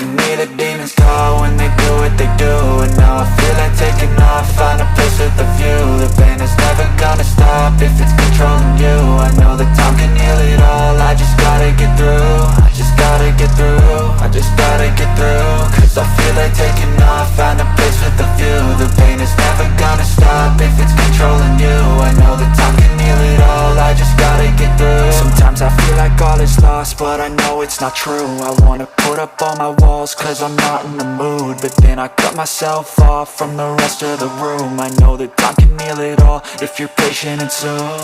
can hear the demons call when they do what they do. And now I feel like taking off, find a place with a view. The pain is never gonna stop if it's controlling you. I know that time can heal it all, I just gotta get through. I just gotta get through, I just gotta get through. Cause I feel like taking off, find a place with a view. The pain is never gonna stop if it's controlling you. I know that time can heal it all, I just gotta get through. Sometimes I feel like all is lost, but I know it's not true. I wanna put up all my walls cause I'm not in the mood, but then I cut myself off from the rest of the room. I know that time can heal it all if you're patient and soon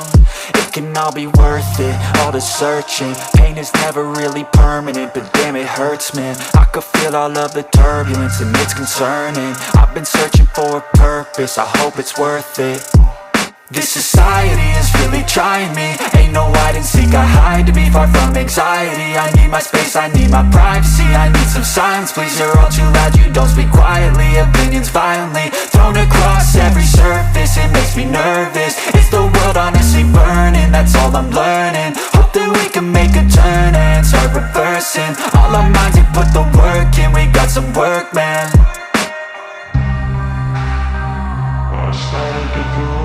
it can all be worth it, all the searching. Pain is never really permanent, but damn it hurts, man. I could feel all of the turbulence and it's concerning. I've been searching for a purpose, I hope it's worth it. This society is really trying me. Ain't no hide and seek, I hide to be far from anxiety. I need my space, I need my privacy. I need some silence, please, you're all too loud. You don't speak quietly, opinions violently thrown across every surface. It makes me nervous, it's the world honestly burning. That's all I'm learning, hope that we can make a turn and start reversing. All our minds and put the work in, we got some work, man. I started to grow.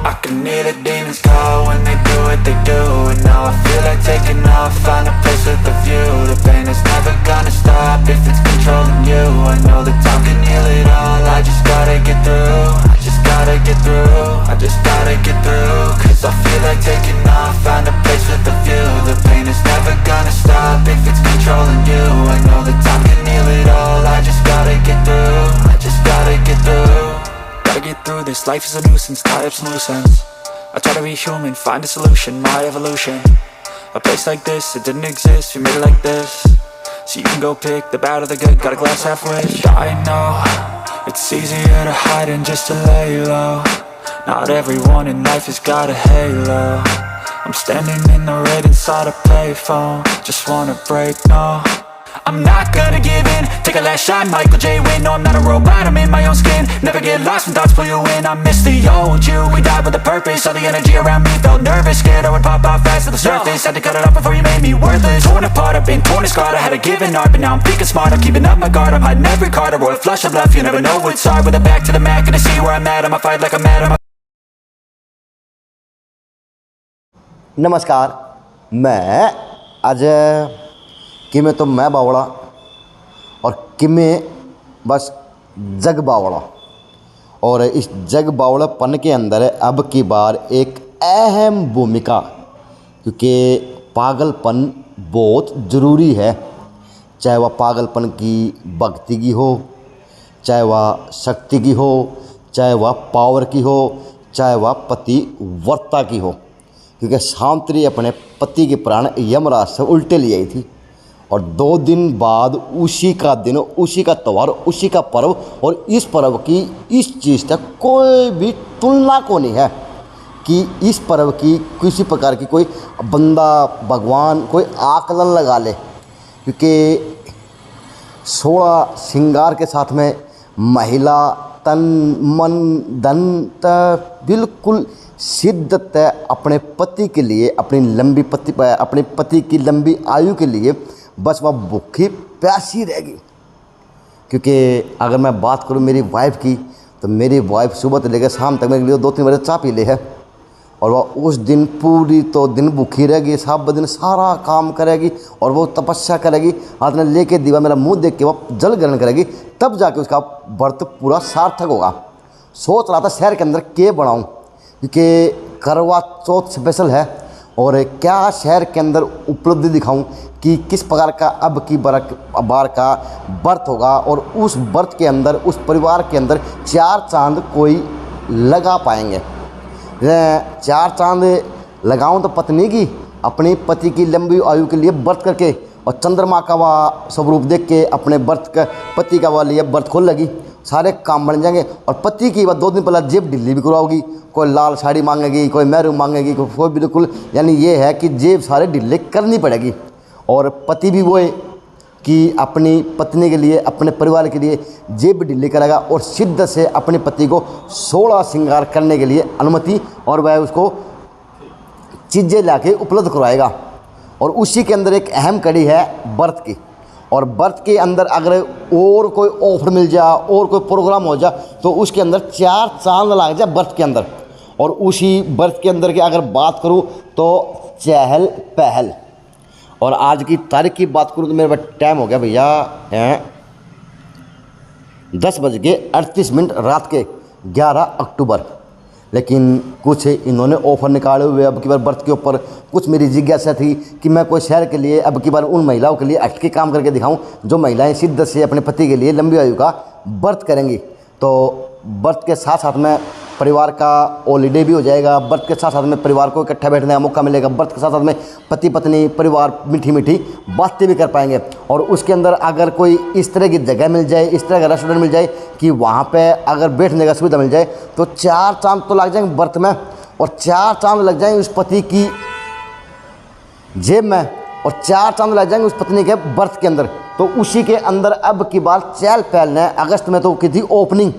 I can hear the demons call when they do what they do. And now I feel like taking off, find a place with a view. The pain is never gonna stop if it's controlling you. I know that time can heal it all, I just gotta get through. I just gotta get through, I just gotta get through. Cause I feel like taking off, find a place with a view. The pain is never gonna stop if it's controlling you. I know that time can heal it all, I just gotta get through. I just gotta get through. Gotta get through this, life is a nuisance, tie up some loose ends. I try to be human, find a solution, my evolution. A place like this, it didn't exist, we made it like this. So you can go pick the bad or the good, got a glass half wish. I know, it's easier to hide than just to lay low. Not everyone in life has got a halo. I'm standing in the red inside a payphone, just wanna break, no. I'm not gonna give in, take a last shot, Michael J. Win. No, I'm not a robot, I'm in my own skin. Never get lost when thoughts pull you in. I miss the old you, we died with a purpose. All the energy around me felt nervous, scared I would pop off fast to the surface. Had to cut it off before you made me worthless. Torn apart, I've been torn and scarred. I had a given art, but now I'm thinking smart. I'm keeping up my guard, I'm hiding every card. A royal flush of love, you never know what's hard. With a back to the mat, gonna see where I'm at. I'ma fight like I'm mad. नमस्कार, मैं आज किमें तो मैं बावड़ा और किमें बस जग बावड़ा। और इस जग बावड़ापन के अंदर अब की बार एक अहम भूमिका, क्योंकि पागलपन बहुत ज़रूरी है। चाहे वह पागलपन की भक्ति की हो, चाहे वह शक्ति की हो, चाहे वह पावर की हो, चाहे वह पतिव्रता की हो। क्योंकि सावित्री अपने पति के प्राण यमराज से उल्टे ले आई थी, और 2 दिन बाद उसी का दिन, उसी का त्यौहार, उसी का पर्व, और इस पर्व की इस चीज़ तक कोई भी तुलना को नहीं है कि इस पर्व की किसी प्रकार की कोई बंदा भगवान कोई आकलन लगा ले। क्योंकि 16 श्रृंगार के साथ में महिला तन मन धन बिल्कुल शिद्दत है अपने पति के लिए, अपने पति की लंबी आयु के लिए बस वह भूखी प्यासी रहेगी। क्योंकि अगर मैं बात करूं मेरी वाइफ की, तो मेरी वाइफ सुबह से लेकर शाम तक मेरे लिए 2-3 बजे चाय पी ले है, और वह उस दिन पूरी तो दिन भूखी रहेगी, सब दिन सारा काम करेगी, और वो तपस्या करेगी, हाथ में लेके दीवा मेरा मुंह देख के वह जल ग्रहण करेगी, तब जाके उसका व्रत पूरा सार्थक होगा। सोच रहा था शहर के अंदर के बनाऊँ, क्योंकि करवा चौथ स्पेशल है, और क्या शहर के अंदर उपलब्धि दिखाऊं कि किस प्रकार का अब की बार का व्रत होगा, और उस व्रत के अंदर उस परिवार के अंदर 4 चांद कोई लगा पाएंगे। 4 चांद लगाऊं तो पत्नी की, अपनी पति की लंबी आयु के लिए व्रत करके, और चंद्रमा का वह स्वरूप देख के अपने व्रत का पति का वह लिए व्रत खोल लगी, सारे काम बन जाएंगे। और पति की वह 2 दिन पहले जेब ढीली भी करवाओगी, कोई लाल साड़ी मांगेगी, कोई मैरून मांगेगी, कोई बिल्कुल, यानी ये है कि जेब सारे ढीले करनी पड़ेगी। और पति भी वो कि अपनी पत्नी के लिए, अपने परिवार के लिए जेब ढीली करेगा और शिद्दत से अपने पति को 16 श्रृंगार करने के लिए अनुमति और वह उसको चीज़ें लाके उपलब्ध करवाएगा। और उसी के अंदर एक अहम कड़ी है व्रत की। और व्रत के अंदर अगर और कोई ऑफर मिल जाए और कोई प्रोग्राम हो जाए तो उसके अंदर 4 चांद लग जाए व्रत के अंदर। और उसी व्रत के अंदर की अगर बात करूँ तो चहल पहल। और आज की तारीख की बात करूँ तो मेरे पास टाइम हो गया भैया 10:38 रात के 11 अक्टूबर। लेकिन कुछ इन्होंने ऑफ़र निकाले हुए अब की बार व्रत के ऊपर। कुछ मेरी जिज्ञासा थी कि मैं कोई शहर के लिए अब की बार उन महिलाओं के लिए हट के काम करके दिखाऊं जो महिलाएं शिद्दत से अपने पति के लिए लंबी आयु का व्रत करेंगी। तो व्रत के साथ साथ में परिवार का हॉलीडे भी हो जाएगा, व्रत के साथ साथ में परिवार को इकट्ठा बैठने का मौका मिलेगा, व्रत के साथ साथ में पति पत्नी परिवार मीठी मीठी बातें भी कर पाएंगे। और उसके अंदर अगर कोई इस तरह की जगह मिल जाए, इस तरह का रेस्टोरेंट मिल जाए कि वहाँ पे अगर बैठने का सुविधा मिल जाए तो 4 चांद तो लग जाएंगे व्रत में और 4 चांद लग जाएंगे उस पति की जेब में और 4 चांद लग जाएंगे उस पत्नी के व्रत के अंदर। तो उसी के अंदर अब की बार चहल पहल ने अगस्त में तो की थी ओपनिंग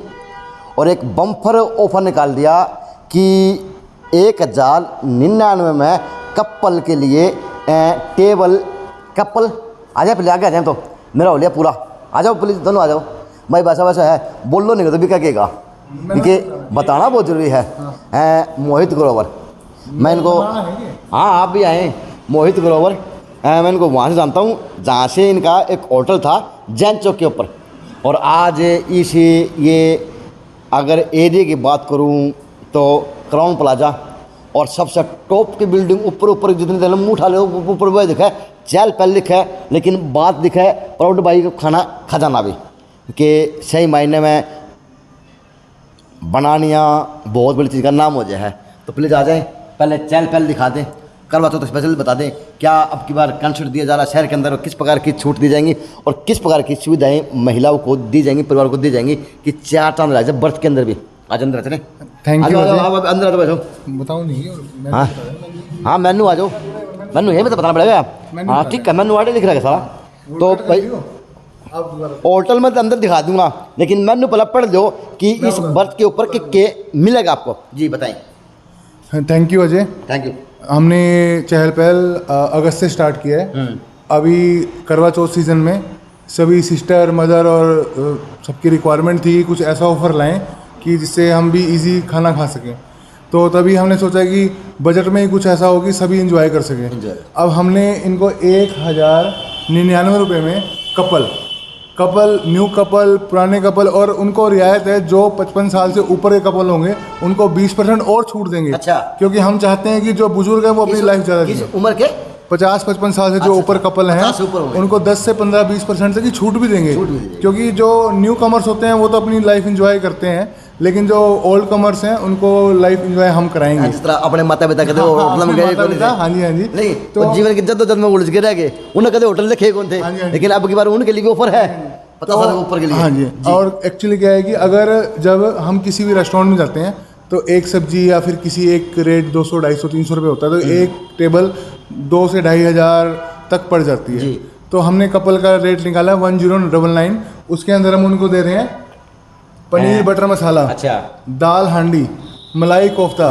और एक बम्पर ऑफर निकाल दिया कि 1099 में कपल के लिए टेबल कपल आ जाए, पहले आगे आ जाए तो मेरा हो लिया पूरा। आ जाओ प्लीज़, दोनों आ जाओ भाई। वैसा वैसा है बोल लो नहीं तो भी क्या कहेगा, क्योंकि बताना बहुत ज़रूरी है। मोहित ग्रोवर, मैं इनको, हाँ आप भी आए, मोहित ग्रोवर, मैं इनको वहाँ से जानता हूँ जहाँ से इनका एक होटल था जैन चौक के ऊपर। और आज इस ये अगर एरिया की बात करूं तो क्राउन प्लाजा और सबसे टॉप की बिल्डिंग ऊपर जितनी देर मुँह उठा ले ऊपर वह दिखा है चहल पहल लिखा है, लेकिन बात दिखा है प्राउड भाई का खाना खजाना भी कि सही मायने में बनानिया बहुत बड़ी चीज़ का नाम हो जाए है। तो प्लीज़ आ जाएँ, पहले चहल पहल दिखा दें, करवा तो स्पेशल बता दें क्या अब की बार कंसर्ट दिया जा रहा है शहर के अंदर और किस प्रकार की छूट दी जाएंगी और किस प्रकार की सुविधाएं महिलाओं को दी जाएंगी, परिवार को दी जाएंगी कि 4 चांद लग जाए व्रत के अंदर भी। आज अंदर चले, थैंक यू। अंदर आ जाओ, बताऊँ नहीं? हाँ मेनू आ जाओ, मेनू ये तो बताना पड़ेगा। हाँ ठीक है, मेनू आर्डर दिख रहा है सारा। तो भाई होटल में अंदर दिखा दूंगा, लेकिन मेनू पहले पढ़ दो कि इस व्रत के ऊपर के मिलेगा आपको। जी बताएं। Thank you Ajay. Thank you. हमने चहल पहल अगस्त से स्टार्ट किया है। अभी करवा चौथ सीज़न में सभी सिस्टर मदर और सबकी रिक्वायरमेंट थी कि कुछ ऐसा ऑफ़र लाएं कि जिससे हम भी इजी खाना खा सकें। तो तभी हमने सोचा कि बजट में ही कुछ ऐसा हो कि सभी इंजॉय कर सकें। अब हमने इनको 1099 रुपये में कपल न्यू कपल पुराने कपल और उनको रियायत है जो 55 साल से ऊपर के कपल होंगे उनको 20% और छूट देंगे। अच्छा। क्योंकि हम चाहते हैं कि जो बुजुर्ग हैं वो अपनी लाइफ ज़्यादा जिए। उम्र के 50-55 साल से जो ऊपर कपल हैं उनको 10 से 15-20% तक की छूट भी देंगे। क्योंकि जो न्यू कमर्स होते हैं वो तो अपनी लाइफ इंजॉय करते हैं, लेकिन जो ओल्ड कमर्स हैं उनको लाइफ एंजॉय हम कराएंगे। जिस तरह अपने माता पिता कहते हो होटल में गए, हाँ जी नहीं तो जीवन के जद्दोजहद में उलझ के रह गए, उन्हें कदे होटल देखे कौन थे, लेकिन अब की बार उनके लिए भी ऑफर है, पता चला ऊपर के लिए। हाँ जी। और एक्चुअली क्या है कि अगर जब हम किसी भी रेस्टोरेंट में जाते हैं तो एक सब्जी या फिर किसी एक रेट 200, 250, 300 रुपये होता है, तो एक टेबल 2 से 2,500 तक पड़ जाती है। तो हमने कपल का रेट निकाला 1099। उसके अंदर हम उनको दे रहे हैं पनीर बटर मसाला, अच्छा, दाल हांडी, मलाई कोफ्ता,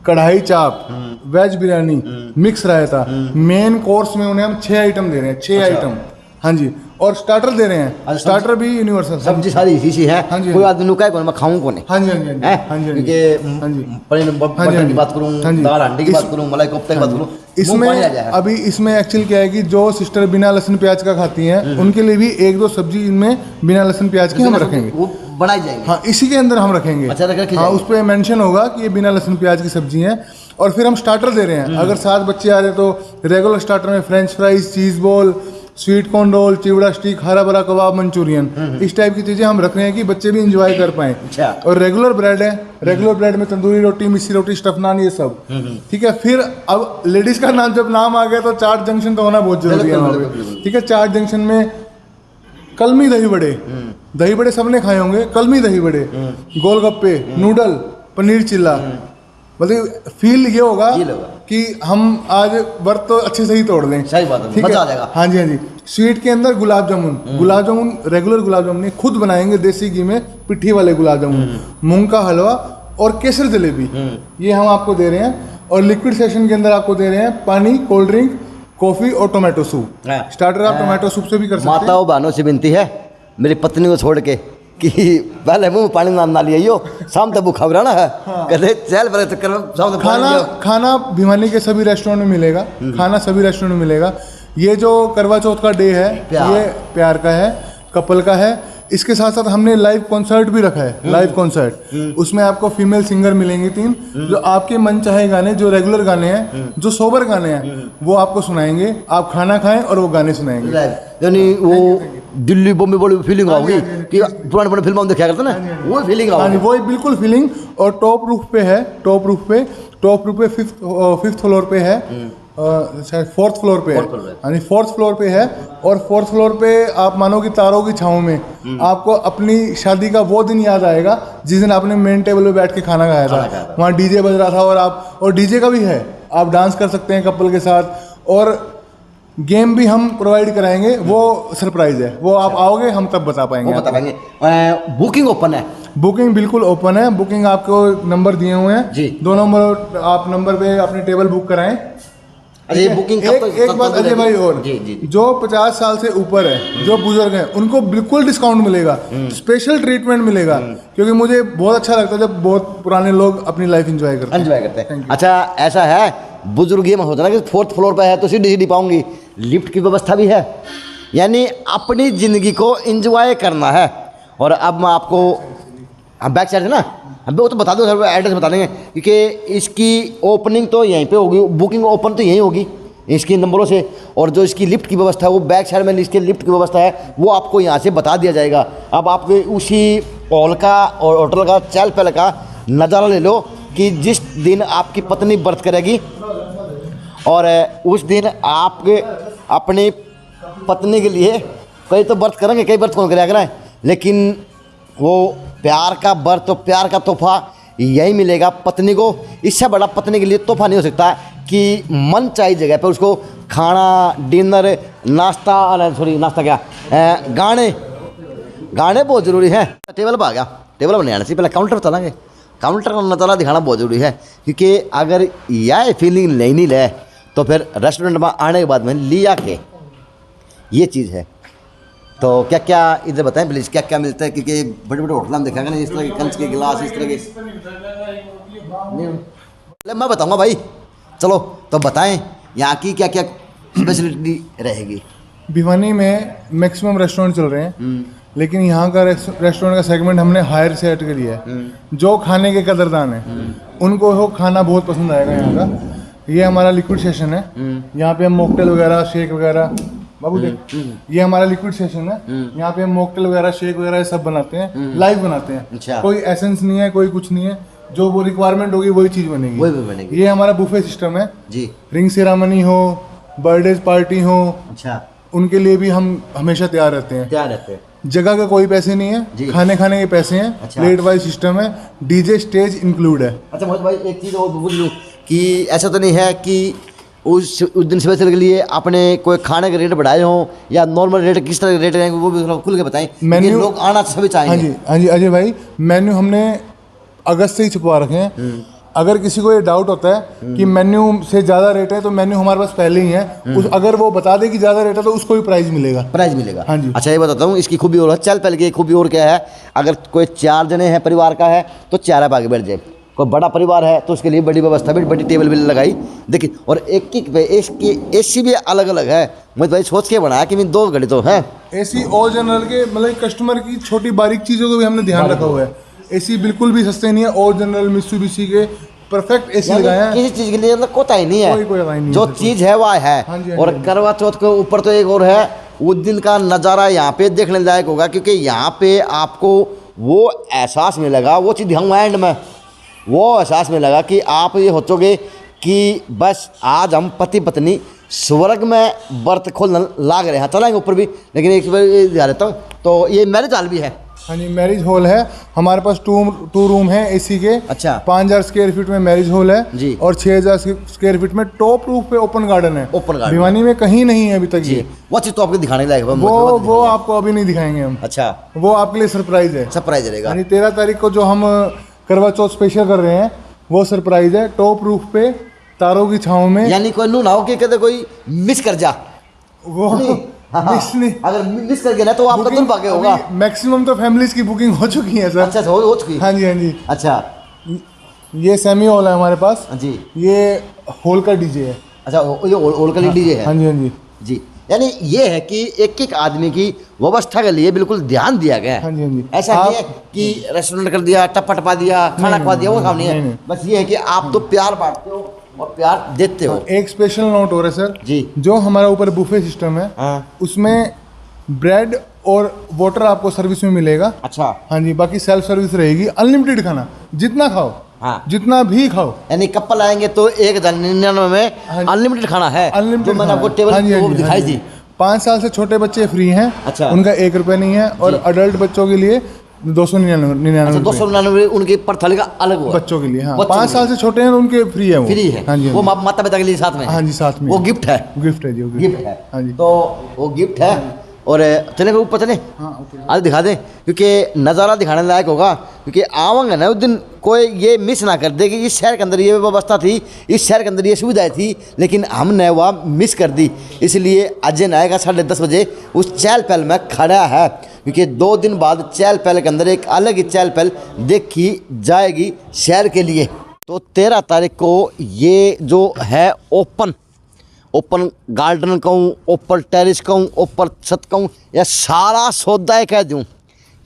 कढ़ाई चाप, वेज बिरयानी, मिक्स रायता। मेन कोर्स में उन्हें हम 6 आइटम दे रहे हैं, 6 आइटम। हाँ जी। और स्टार्टर दे रहे हैं, स्टार्टर भी यूनिवर्सल, सब्जी सारी इसी है। हाँ जी। कोई आदमी नुका है मैं खाऊं कौन है। हाँ जी हाँ जी हाँ जी क्योंकि पनीर बटर की बात करूं, दाल हांडी की बात करूं, मलाई कोफ्ते की बात करूं, इसमें अभी इसमें एक्चुअली क्या है कि जो सिस्टर बिना लहसुन प्याज का खाती हैं उनके लिए भी 1-2 सब्जी इनमें बिना लहसुन प्याज की हम रखेंगे, वो बनाई जाएंगे। हाँ इसी के अंदर हम रखेंगे। अच्छा, हाँ उस पर मेंशन होगा कि ये बिना लहसुन प्याज की सब्जी है। और फिर हम स्टार्टर दे रहे हैं। अगर 7 बच्चे आ रहे हैं तो रेगुलर स्टार्टर में french fries, cheese ball, sweet corn roll, chivda stick, hara bhara कबाब, मंचूरियन, इस टाइप की चीज़ें हम रख रहे हैं कि बच्चे भी इंजॉय कर पाएँ। अच्छा। और रेगुलर ब्रेड है, रेगुलर ब्रेड में तंदूरी रोटी, मिस्सी रोटी, स्टफ नान, ये सब। ठीक है। फिर अब लेडीज़ का नाम जब नाम आ गया तो चाट जंक्शन तो होना बहुत जरूरी है वहाँ पे। ठीक है। चाट जंक्शन में कलमी दही बड़े सबने खाए होंगे, कलमी दही बड़े, गोलगप्पे, नूडल, पनीर चिल्ला, मतलब फील ये होगा कि हम आज व्रत तो अच्छे से ही तोड़ लें। सही बात है, ठीक मजा आ जाएगा। हाँ जी हाँ जी। स्वीट के अंदर गुलाब जामुन, गुलाब जामुन रेगुलर गुलाब जामुन नहीं, खुद बनाएंगे देसी घी में पिट्ठी वाले गुलाब जामुन, मूंग का हलवा और केसर जलेबी, ये हम आपको दे रहे हैं। और लिक्विड सेशन के अंदर आपको दे रहे हैं पानी, कोल्ड ड्रिंक, कॉफी और टोमेटो सूप। हाँ। स्टार्टर आप टोमेटो सूप से भी कर सकते हैं। माताओं बहनों से विनती है, मेरी पत्नी को छोड़ के, कि पहले मुंह में पानी ना लियो, शाम तक भूखा रहना है। कहते चल पहले तो शाम तक खाना भिवानी के सभी रेस्टोरेंट में मिलेगा, खाना सभी रेस्टोरेंट में मिलेगा। ये जो करवा चौथ का डे है ये प्यार का है, कपल का है। इसके साथ साथ हमने लाइव कॉन्सर्ट भी रखा है, लाइव कॉन्सर्ट। उसमें आपको फीमेल सिंगर मिलेंगी 3, जो आपके मन चाहे गाने, जो रेगुलर गाने हैं, जो सोबर गाने हैं, वो आपको सुनाएंगे। आप खाना खाएं और वो गाने सुनाएंगे। यानी वो दिल्ली बॉम्बे बड़ी फीलिंग आओगी कि पुराने पुराने फिल्मों में देखा करते ना, वो फीलिंग आओगी। वो बिल्कुल फीलिंग। और टॉप रूफ पे है, टॉप रूफ पे फिफ्थ फ्लोर पे है, शायद 4th फ्लोर पे है, यानी 4th फ्लोर पे है। और 4th फ्लोर पे आप मानो कि तारों की छाँव में आपको अपनी शादी का वो दिन याद आएगा जिस दिन आपने मेन टेबल पे बैठ के खाना खाया था। वहाँ डीजे बज रहा था और डीजे का भी है, आप डांस कर सकते हैं कपल के साथ। और गेम भी हम प्रोवाइड कराएंगे, वो सरप्राइज है, वो आप आओगे हम तब बता पाएंगे। बुकिंग ओपन है? बुकिंग बिल्कुल ओपन है। बुकिंग आपको नंबर दिए हुए हैं जी, 2 नंबर, आप नंबर पे अपनी टेबल बुक कराएं। अरे बुकिंग एक बात अजय भाई और, जो 50 साल से ऊपर है, जो बुजुर्ग हैं, उनको बिल्कुल डिस्काउंट मिलेगा, स्पेशल ट्रीटमेंट मिलेगा। क्योंकि मुझे बहुत अच्छा लगता है जब बहुत पुराने लोग अपनी लाइफ एंजॉय करते हैं। अच्छा ऐसा है, बुजुर्ग ये मत होता ना कि 4th फ्लोर पे है तो सीढ़ी पाऊंगी, लिफ्ट की व्यवस्था भी है। यानी अपनी ज़िंदगी को एंजॉय करना है। और अब मैं आपको, हम बैक साइड है ना, हम वो तो बता दो सर, एड्रेस बता देंगे, क्योंकि इसकी ओपनिंग तो यहीं पे होगी, बुकिंग ओपन तो यहीं होगी इसके नंबरों से। और जो इसकी लिफ्ट की व्यवस्था है वो बैक साइड में इसके लिफ्ट की व्यवस्था है, वो आपको यहाँ से बता दिया जाएगा। अब आप उसी हॉल का और होटल का चहल पहल का नज़ारा ले लो कि जिस दिन आपकी पत्नी बर्थ करेगी और उस दिन आप अपनी पत्नी के लिए, कई तो बर्थ करेंगे, कई बर्थ कौन करेगा, लेकिन वो प्यार का बर्थ, तो प्यार का तोहफा यही मिलेगा पत्नी को। इससे बड़ा पत्नी के लिए तोहफा नहीं हो सकता कि मन चाहिए जगह पर उसको खाना, डिनर, नाश्ता क्या, गाने बहुत ज़रूरी हैं। टेबल पर आ गया, टेबल पर नहीं आना चाहिए, पहले काउंटर पर चलेंगे। काउंटर का नज़ारा दिखाना बहुत ज़रूरी है, क्योंकि अगर यह फीलिंग नहीं ले तो फिर रेस्टोरेंट में आने के बाद में लिया के ये चीज़ है। तो क्या क्या इधर बताएं प्लीज़, क्या क्या मिलता है, क्योंकि बड़े बड़े होटल में देखेंगे ना इस तरह के कंच के गिलास, इस तरह के। मैं बताऊंगा भाई, चलो तो बताएं यहाँ की क्या क्या स्पेशलिटी रहेगी। भिवानी में मैक्सिमम रेस्टोरेंट चल रहे हैं, लेकिन यहाँ का रेस्टोरेंट का सेगमेंट हमने हायर सेट के लिए है। जो खाने के कदरदान है उनको वो खाना बहुत पसंद आएगा यहाँ का। ये हमारा लिक्विड सेशन है, यहाँ पे हम मॉकटेल वगैरह, शेक वगैरह, बाबू देख, ये हमारा लिक्विड सेशन है। यहाँ पे हम मॉकटेल वगैरह, शेक वगैरह सब बनाते हैं, लाइव बनाते हैं। अच्छा। कोई एसेंस नहीं है, कोई कुछ नहीं है, जो वो रिक्वायरमेंट होगी वही चीज़ बनेगी। ये हमारा बुफे सिस्टम है जी। रिंग सेरामनी हो, बर्थडे पार्टी हो, अच्छा, उनके लिए भी हम हमेशा तैयार रहते हैं। जगह का कोई पैसे नहीं है, खाने खाने के पैसे हैं। अच्छा। प्लेट वाइज सिस्टम है, डीजे स्टेज इंक्लूड है। अच्छा मोहित भाई, एक चीज़ और बोल लूँ कि ऐसा तो नहीं है कि उस दिन स्पेशल के लिए आपने कोई खाने के रेट बढ़ाए हों या नॉर्मल रेट, किस तरह के रेट रहेंगे वो भी थोड़ा खुल के बताएं। मेन्यू लोग आना सभी चाहेंगे। हाँ जी अजय भाई, मेन्यू हमने अगस्त से ही छुपवा रखे हैं। अगर किसी को ये डाउट होता है कि मेन्यू से ज़्यादा रेट है, तो मेन्यू हमारे पास पहले ही है। अगर वो बता दे कि ज़्यादा रेट है तो उसको भी प्राइस मिलेगा। हाँ जी। अच्छा ये बताता हूँ, इसकी खूबी और चल पहले की खूबी और क्या है, अगर कोई 4 जने हैं परिवार का है तो 4 आप आगे बैठ जाए। कोई बड़ा परिवार है तो उसके लिए बड़ी व्यवस्था भी, बड़ी टेबल भी लगाई। देखिए, और एक इसकी एसी भी अलग अलग है। मैं भाई सोच के बनाया कि मैं 2 घड़ी तो है एसी और जनरल के, मतलब कस्टमर की छोटी बारीक चीज़ों को भी हमने ध्यान रखा हुआ है। एसी बिल्कुल भी सस्ते नहीं है, और जनरल मित्सुबिशी के परफेक्ट एसी लगाए हैं। किसी चीज़ के लिए मतलब कोताही नहीं है, कोई नहीं, जो चीज़ है वह है। और करवा चौथ के ऊपर तो एक और है, उस दिन का नज़ारा यहाँ पे देखने लायक होगा, क्योंकि यहाँ पे आपको वो एहसास मिलेगा, वो चीज़ हम एंड में वो एहसास मिलेगा कि आप ये सोचोगे कि बस आज हम पति पत्नी स्वर्ग में व्रत खोलने लाग रहे हैं। चलेंगे ऊपर भी, लेकिन एक बार ध्यान देता हूँ, तो ये मैरिज हॉल भी है। हाँ जी, मैरिज हॉल है हमारे पास। टू रूम है एसी के। अच्छा। 5000 स्क्वायर फीट में मैरिज हॉल है जी। और 6000 स्क्वायर फीट में टॉप रूफ पे ओपन गार्डन है। ओपन गार्डन भिवानी में कहीं नहीं है अभी तक ये। वो चीज़ तो आपको दिखाने लायक है, वो आपको अभी नहीं दिखाएंगे हम। अच्छा, वो आपके लिए सरप्राइज है। सरप्राइज रहेगा। यानी 13 तारीख को जो हम करवा चौथ स्पेशल कर रहे हैं वो सरप्राइज है। टॉप रूफ पे तारों की छांव में। यानी कोई नू ना हो कि कहते कोई मिस कर जा, वो मिस नहीं, अगर मिस कर गया ना तो आपका तुम भाग्य होगा। मैक्सिमम तो फैमिलीज की बुकिंग हो चुकी है सर। अच्छा, हो चुकी। हाँ जी, हाँ जी। अच्छा ये सेमी हॉल है हमारे पास जी। ये हॉल का डीजे है। अच्छा, ये ओलकली डीजे है। हाँ जी, हाँ जी जी। यानी ये है कि एक एक आदमी की व्यवस्था के लिए बिल्कुल ध्यान दिया गया है। हाँ जी, हाँ जी। ऐसा नहीं है कि रेस्टोरेंट कर दिया, टप्पा टपा दिया, खाना खवा दिया, वो काम नहीं है। बस ये है कि आप तो प्यार बांटते हो और प्यार देते हो। एक स्पेशल नोट हो रहा है सर जी। जो हमारा ऊपर बुफे सिस्टम है उसमें ब्रेड और वाटर आपको सर्विस में मिलेगा। अच्छा। हाँ जी, बाकी सेल्फ सर्विस रहेगी। अनलिमिटेड खाना, जितना खाओ। हाँ। जितना भी खाओ। यानी कपल आएंगे तो 1099 में अनलिमिटेड खाना है। अनलिमिटेड मैंने आपको टेबल वो दिखाई थी। 5 साल से छोटे बच्चे फ्री हैं। अच्छा। उनका 1 रुपये नहीं है। और अडल्ट बच्चों के लिए 299। 299 उनकी पर थाली का अलग हुआ बच्चों के लिए। हाँ, 5 साल से छोटे हैं तो उनके फ्री है। वो फ्री है। हाँ जी, वो माता पिता के लिए साथ में। हाँ जी, साथ में वो गिफ्ट है। गिफ्ट है जी, वो गिफ्ट है। हाँ जी। तो वो गिफ्ट है। और चले ऊपर चले, आज दिखा दें क्योंकि नज़ारा दिखाने लायक होगा। क्योंकि आवांगे ना उस दिन कोई ये मिस ना कर दे कि इस शहर के अंदर ये व्यवस्था थी, इस शहर के अंदर ये सुविधाएं थी, लेकिन हमने वह मिस कर दी। इसलिए अजय नायक 10:30 बजे उस चहल पहल में खड़ा है। क्योंकि 2 दिन बाद चहल पहल के अंदर एक अलग ही चहल पहल देखी जाएगी शहर के लिए। तो 13 तारीख को ये जो है ओपन गार्डन कहूँ, ओपन टेरिस कहूँ, ओपन छत कहूँ, या सारा सौदा कह दूँ।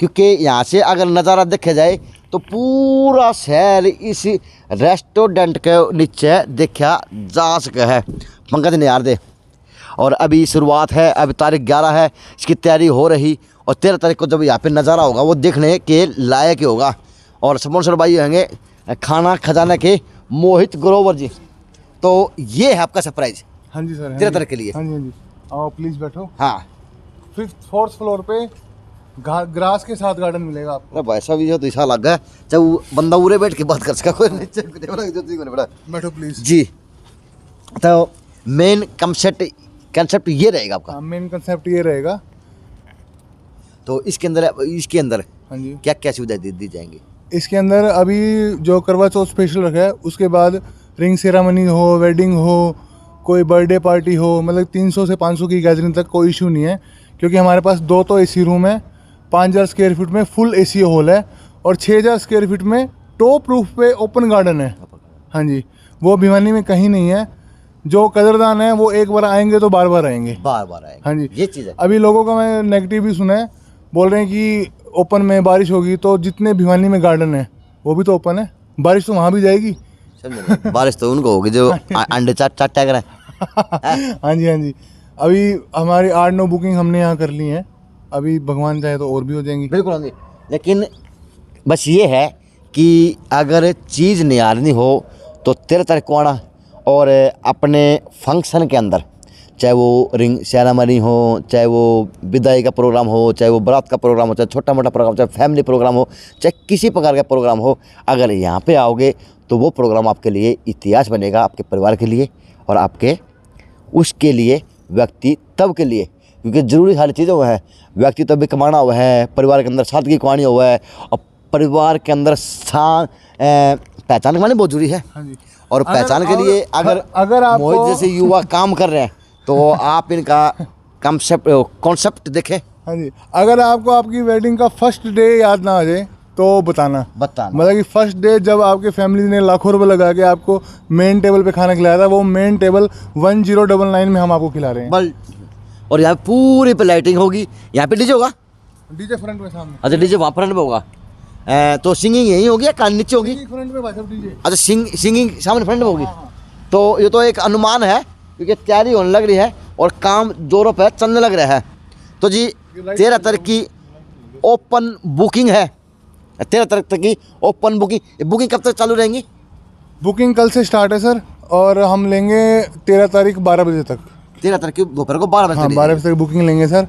क्योंकि यहाँ से अगर नज़ारा देखा जाए तो पूरा शहर इस रेस्टोरेंट के नीचे देखा जा सके है। पंकज ने यार दे। और अभी शुरुआत है, अभी तारीख 11 है, इसकी तैयारी हो रही। और 13 तारीख को जब यहाँ पे नज़ारा होगा वो देखने के लायक ही होगा। और स्पॉन्सर भाई होंगे खाना खजाना के मोहित ग्रोवर जी। तो ये है आपका सरप्राइज। हाँ जी सर, 13 तारीख के लिए। हाँ जी, हाँ जी। आओ प्लीज बैठो। हाँ, 4th फ्लोर पे ग्रास के साथ गार्डन मिलेगा आपको। अरे भाई साहब ये तो ऐसा लग है चाहे वो बंदा उरे बैठ के बात कर सका, कोई नीचे बड़ा। बैठो प्लीज जी। तो मेन कंसेप्ट ये रहेगा आपका। मेन कंसेप्ट ये रहेगा। तो इसके अंदर हाँ जी, क्या क्या सुविधाएं दी जाएंगी? इसके अंदर अभी जो करवा चौथ स्पेशल रखा है उसके बाद रिंग सेरेमनी हो, वेडिंग हो, कोई बर्थडे पार्टी हो, मतलब 300 से 500 की गैदरिंग तक कोई इशू नहीं है। क्योंकि हमारे पास 2 तो एसी रूम है, 5000 स्क्वायर फीट में फुल एसी हॉल है और 6000 स्क्वायर फीट में टॉप रूफ पे ओपन गार्डन है। हाँ जी, वो भिवानी में कहीं नहीं है। जो कदरदान है वो एक बार आएंगे तो बार बार आएंगे। हाँ जी, ये चीज़ है। अभी लोगों का मैं नेगेटिव भी सुना है, बोल रहे हैं कि ओपन में बारिश होगी तो जितने भिवानी में गार्डन है वो भी तो ओपन है, बारिश तो वहाँ भी जाएगी। बारिश तो उनको होगी जो अंडे चाट करें। हाँ जी, हाँ जी। अभी हमारी 8-9 बुकिंग हमने यहाँ कर ली हैं। अभी भगवान चाहे तो और भी हो जाएंगी। बिल्कुल होंगी। लेकिन बस ये है कि अगर चीज़ निहारनी हो तो 13 तारीख को आना। और अपने फंक्शन के अंदर, चाहे वो रिंग सेरेमनी हो, चाहे वो विदाई का प्रोग्राम हो, चाहे वो बारात का प्रोग्राम हो, चाहे छोटा मोटा प्रोग्राम, चाहे फैमिली प्रोग्राम हो, चाहे किसी प्रकार का प्रोग्राम हो, अगर यहाँ पे आओगे तो वो प्रोग्राम आपके लिए इतिहास बनेगा, आपके परिवार के लिए और आपके उसके लिए व्यक्तित्व के लिए। क्योंकि ज़रूरी सारी चीज़ें वो है, व्यक्तित्व भी कमाना हुआ है, परिवार के अंदर सादगी कमानी हुआ है, और परिवार के अंदर पहचान कमानी बहुत जरूरी है। हाँ जी। और पहचान के लिए अगर आप मोहित जैसे युवा काम कर रहे हैं तो आप इनका कॉन्सेप्ट देखें। हाँ जी, अगर आपको आपकी वेडिंग का फर्स्ट डे याद ना आ जाए तो बताना। मतलब कि फर्स्ट डे जब आपके फैमिली ने लाखों रुपए लगा के आपको मेन टेबल पे खाना खिलाया था, वो मेन टेबल 1099 में हम आपको खिला रहे हैं। और यहाँ पूरी पे लाइटिंग होगी। यहाँ पे डीजे होगा, डीजे फ्रंट में सामने। अच्छा, डीजे वहाँ फ्रंट में होगा। तो सिंगिंग यही होगी या कान नीचे होगी? फ्रंट में भाई साहब डीजे। अच्छा, सिंगिंग सामने फ्रंट में होगी। तो ये तो एक अनुमान है क्योंकि तैयारी होने लग रही है और काम जोरों पर चलने लग रहा है। तो जी 13 तारीख की ओपन बुकिंग है, 13 तारीख तक की ओपन बुकिंग कब तक चालू रहेंगी? बुकिंग कल से स्टार्ट है सर, और हम लेंगे 13 तारीख 12 बजे तक। 13 तारीख की दोपहर को 12 बजे? हाँ, 12 बजे तक बुकिंग लेंगे सर।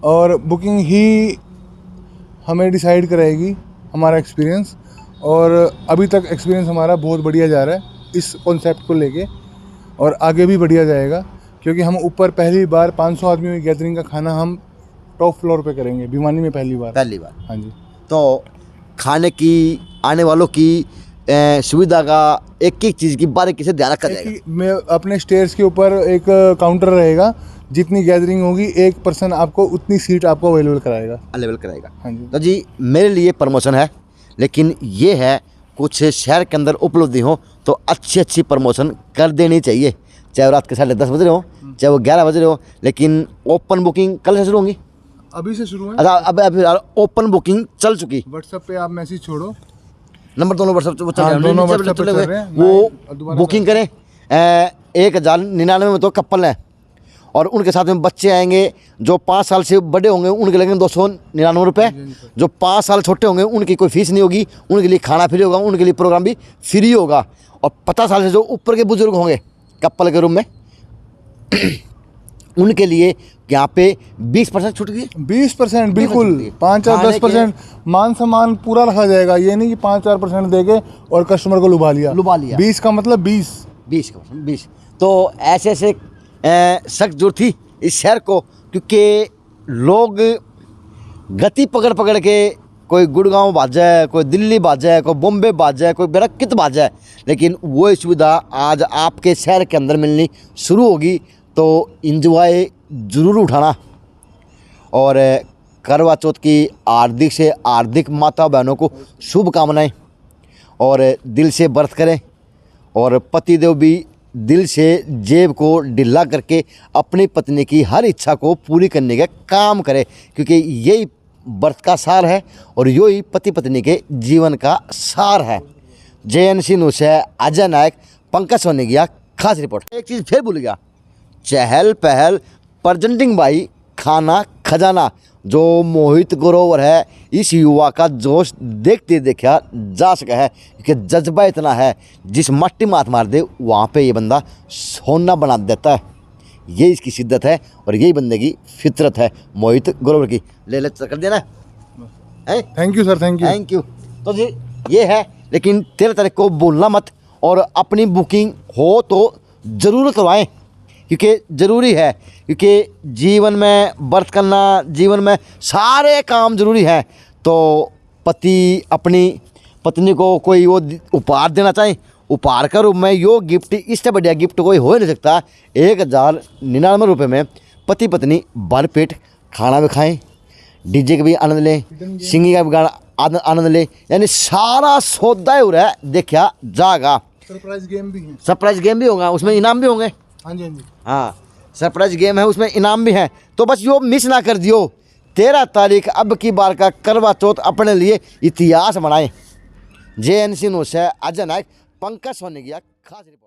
और बुकिंग ही हमें डिसाइड कराएगी हमारा एक्सपीरियंस। और अभी तक एक्सपीरियंस हमारा बहुत बढ़िया जा रहा है इस कॉन्सेप्ट को लेके, और आगे भी बढ़िया जाएगा, क्योंकि हम ऊपर पहली बार 500 आदमी की गैदरिंग का खाना हम टॉप फ्लोर पे करेंगे भिवानी में पहली बार। हाँ जी। तो खाने की, आने वालों की सुविधा का एक एक चीज़ की बारीकी से ध्यान रखा जाएगा। मैं अपने स्टेयर्स के ऊपर एक काउंटर रहेगा, जितनी गैदरिंग होगी एक पर्सन आपको उतनी सीट आपको अवेलेबल कराएगा। हाँ जी। तो जी मेरे लिए प्रमोशन है, लेकिन ये है कुछ शहर के अंदर उपलब्धि हो तो अच्छी प्रमोशन कर देनी चाहिए, चाहे रात के 10:30 बज रहे हो, चाहे वो 11 बज रहे हो। लेकिन ओपन बुकिंग कल से शुरू होंगी, अभी से शुरू है। अच्छा अब ओपन बुकिंग चल चुकी। व्हाट्सएप पे आप मैसेज छोड़ो, नंबर दोनों व्हाट्सएप पे चल हाँ, रहे हैं, दोनों नीचे WhatsApp पे चले चल हुए, रहे हैं। वो बुकिंग करें। 1099 में तो कपल है, और उनके साथ में बच्चे आएंगे। जो 5 साल से बड़े होंगे उनके लगेंगे 299 रुपये। जो 5 साल छोटे होंगे उनकी कोई फीस नहीं होगी, उनके लिए खाना फ्री होगा, उनके लिए प्रोग्राम भी फ्री होगा। और 50 साल से जो ऊपर के बुजुर्ग होंगे कपल के रूम में उनके लिए यहाँ पे 20% छूट गई। 20% बिल्कुल, 5 और 10% मान सम्मान पूरा रखा जाएगा। ये नहीं कि 5-4% देके और कस्टमर को लुभा लिया। 20 का मतलब 20। तो ऐसे सख्त जरूरत थी इस शहर को, क्योंकि लोग गति पकड़ के कोई गुड़गांव भाज जाए, कोई दिल्ली भाज जाए, कोई बॉम्बे भाज जाए, कोई बरक्कित भाज जाए, लेकिन वो सुविधा आज आपके शहर के अंदर मिलनी शुरू होगी। तो इंजॉय ज़रूर उठाना। और करवा चौथ की हार्दिक से हार्दिक माता बहनों को शुभकामनाएं, और दिल से व्रत करें, और पतिदेव भी दिल से जेब को ढीला करके अपनी पत्नी की हर इच्छा को पूरी करने का काम करे, क्योंकि यही व्रत का सार है और यही पति पत्नी के जीवन का सार है। JNC न्यूज़ से अजय नायक, पंकज सोनेगिया, खास रिपोर्ट। एक चीज़ फिर भूल गया, चहल पहल प्रेजेंटिंग बाई खाना खजाना। जो मोहित ग्रोवर है, इस युवा का जोश देखते देखा जा सका है, क्योंकि जज्बा इतना है, जिस मट्टी में हाथ मार दे वहाँ पे ये बंदा सोना बना देता है। ये इसकी शिद्दत है और यही बंदे की फितरत है मोहित ग्रोवर की। ले कर देना है। Thank you sir, thank you. तो जी ये है, लेकिन 13 तारीख को भूलना मत, और अपनी बुकिंग हो तो ज़रूर करवाएं, क्योंकि ज़रूरी है। क्योंकि जीवन में व्रत करना, जीवन में सारे काम ज़रूरी हैं। तो पति अपनी पत्नी को कोई वो उपहार देना चाहे, उपहार का रूप में यो गिफ्ट, इससे बढ़िया गिफ्ट कोई हो ही नहीं सकता। 1099 रुपये में पति पत्नी भरपेट खाना भी खाएं, डीजे का भी आनंद लें, सिंगिंग का भी आनंद लें, यानी सारा सौदा हो रहा है देखा जाएगा। सरप्राइज गेम भी है, सरप्राइज गेम भी होगा, उसमें इनाम भी होंगे। हाँ, सरप्राइज गेम है, उसमें इनाम भी है। तो बस यो मिस ना कर दियो। 13 तारीख अब की बार का करवा चौथ अपने लिए इतिहास बनाएं। JNC न्यूज़ से अजय नायक, पंकज सोनेगिया, खास रिपोर्ट।